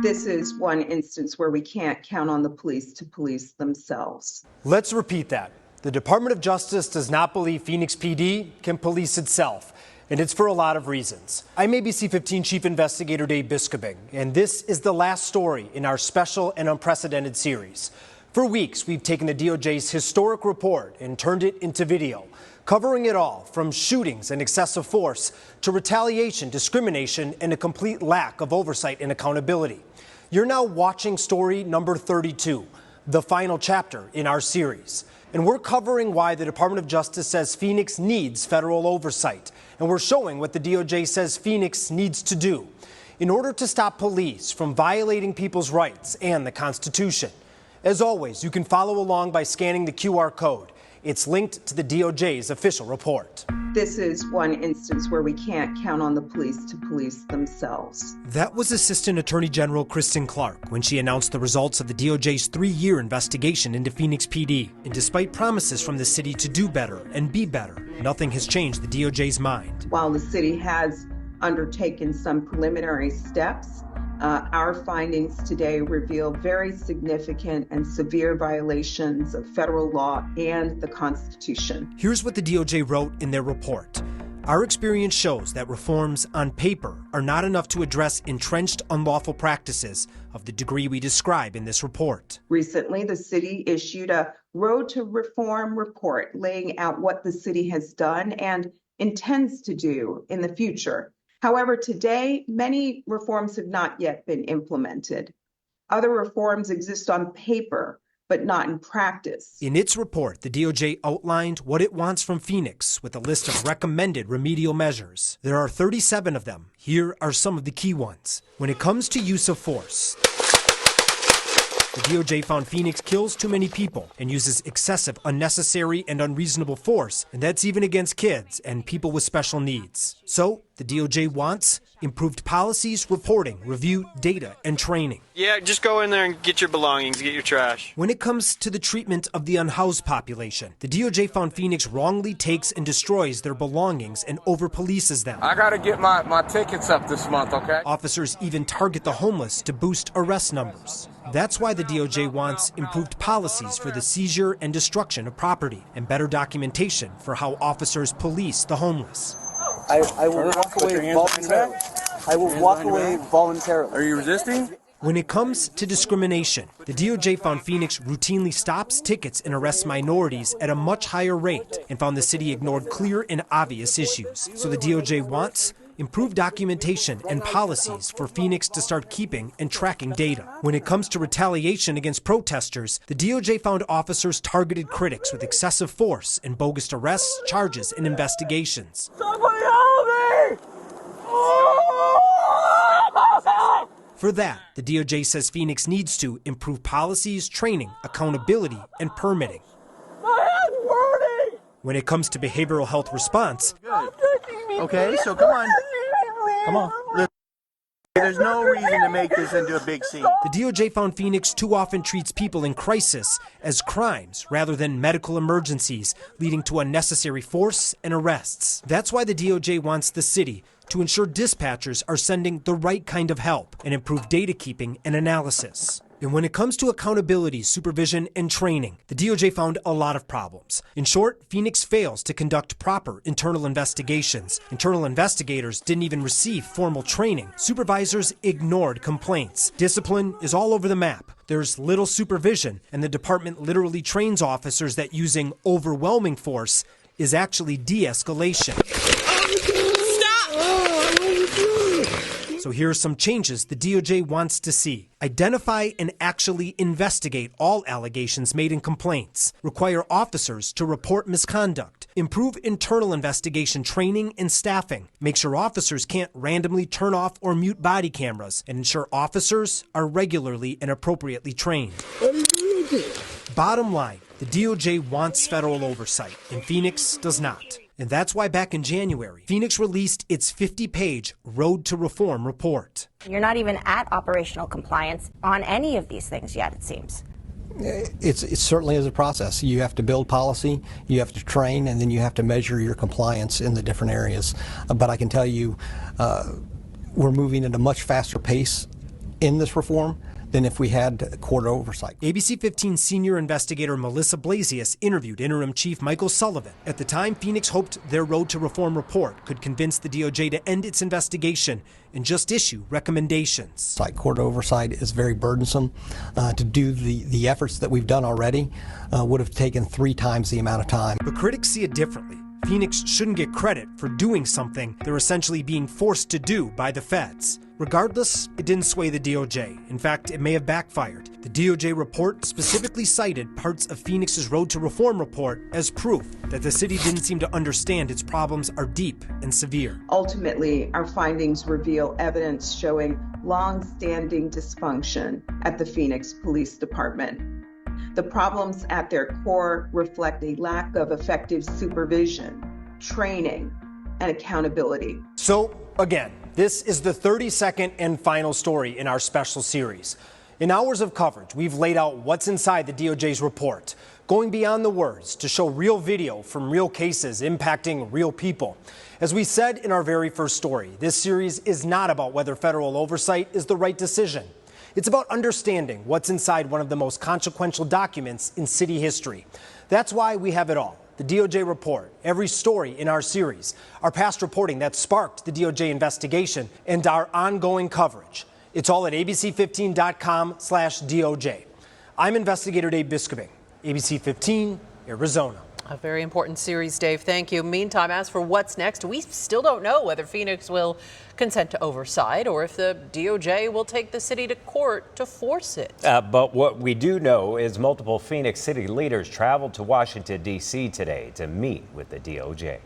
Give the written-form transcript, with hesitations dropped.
This is one instance where we can't count on the police to police themselves. Let's repeat that. The Department of Justice does not believe Phoenix PD can police itself, and it's for a lot of reasons. I'm ABC 15 Chief Investigator Dave Biskobing, and this is the last story in our special and unprecedented series. For weeks, we've taken the DOJ's historic report and turned it into video, covering it all from shootings and excessive force to retaliation, discrimination, and a complete lack of oversight and accountability. You're now watching story number 32, the final chapter in our series. And we're covering why the Department of Justice says Phoenix needs federal oversight. And we're showing what the DOJ says Phoenix needs to do in order to stop police from violating people's rights and the Constitution. As always, you can follow along by scanning the QR code. It's linked to the DOJ's official report. This is one instance where we can't count on the police to police themselves. That was Assistant Attorney General Kristen Clark when she announced the results of the DOJ's 3-year investigation into Phoenix PD. And despite promises from the city to do better and be better, nothing has changed the DOJ's mind. While the city has undertaken some preliminary steps, our findings today reveal very significant and severe violations of federal law and the Constitution. Here's what the DOJ wrote in their report. Our experience shows that reforms on paper are not enough to address entrenched unlawful practices of the degree we describe in this report. Recently, the city issued a Road to Reform report laying out what the city has done and intends to do in the future. However, today, many reforms have not yet been implemented. Other reforms exist on paper, but not in practice. In its report, the DOJ outlined what it wants from Phoenix with a list of recommended remedial measures. There are 37 of them. Here are some of the key ones. When it comes to use of force, the DOJ found Phoenix kills too many people and uses excessive, unnecessary, and unreasonable force, and that's even against kids and people with special needs. So, the DOJ wants improved policies, reporting, review, data, and training. Yeah, just go in there and get your belongings, get your trash. When it comes to the treatment of the unhoused population, the DOJ found Phoenix wrongly takes and destroys their belongings and over-polices them. I gotta get my tickets up this month, okay? Officers even target the homeless to boost arrest numbers. That's why the DOJ wants improved policies for the seizure and destruction of property and better documentation for how officers police the homeless. I will walk away voluntarily. I will walk away voluntarily. Are you resisting? When it comes to discrimination, the DOJ found Phoenix routinely stops, tickets, and arrests minorities at a much higher rate and found the city ignored clear and obvious issues. So the DOJ wants improved documentation and policies for Phoenix to start keeping and tracking data. When it comes to retaliation against protesters, the DOJ found officers targeted critics with excessive force and bogus arrests, charges, and investigations. Somebody help me! For that, the DOJ says Phoenix needs to improve policies, training, accountability, and permitting. My head's burning! When it comes to behavioral health response, Okay, so come on. Come on. There's no reason to make this into a big scene. the DOJ found Phoenix too often treats people in crisis as crimes rather than medical emergencies, leading to unnecessary force and arrests. That's why the DOJ wants the city to ensure dispatchers are sending the right kind of help and improve data keeping and analysis. And when it comes to accountability, supervision, and training, the DOJ found a lot of problems. In short, Phoenix fails to conduct proper internal investigations. Internal investigators didn't even receive formal training. Supervisors ignored complaints. Discipline is all over the map. There's little supervision, and the department literally trains officers that using overwhelming force is actually de-escalation. So here are some changes the DOJ wants to see. Identify and actually investigate all allegations made in complaints. Require officers to report misconduct. Improve internal investigation training and staffing. Make sure officers can't randomly turn off or mute body cameras. And ensure officers are regularly and appropriately trained. Bottom line, the DOJ wants federal oversight, and Phoenix does not. And that's why back in January, Phoenix released its 50-page Road to Reform report. You're not even at operational compliance on any of these things yet, it seems. It certainly is a process. You have to build policy, you have to train, and then you have to measure your compliance in the different areas. But I can tell you, we're moving at a much faster pace in this reform than if we had court oversight. ABC 15 senior investigator Melissa Blasius interviewed interim chief Michael Sullivan. At the time, Phoenix hoped their Road to Reform report could convince the DOJ to end its investigation and just issue recommendations. Court oversight is very burdensome. To do the efforts that we've done already would have taken 3 times the amount of time. But critics see it differently. Phoenix shouldn't get credit for doing something they're essentially being forced to do by the feds. Regardless, it didn't sway the DOJ. In fact, it may have backfired. The DOJ report specifically cited parts of Phoenix's Road to Reform report as proof that the city didn't seem to understand its problems are deep and severe. Ultimately, our findings reveal evidence showing long-standing dysfunction at the Phoenix Police Department. The problems at their core reflect a lack of effective supervision, training, and accountability. So, again, this is the 32nd and final story in our special series. In hours of coverage, we've laid out what's inside the DOJ's report, going beyond the words to show real video from real cases impacting real people. As we said in our very first story, this series is not about whether federal oversight is the right decision. It's about understanding what's inside one of the most consequential documents in city history. That's why we have it all. The DOJ report, every story in our series, our past reporting that sparked the DOJ investigation, and our ongoing coverage. It's all at abc15.com/DOJ. I'm investigator Dave Biskobing, ABC 15, Arizona. A very important series, Dave. Thank you. Meantime, as for what's next, we still don't know whether Phoenix will consent to oversight or if the DOJ will take the city to court to force it. But what we do know is multiple Phoenix city leaders traveled to Washington, D.C. today to meet with the DOJ.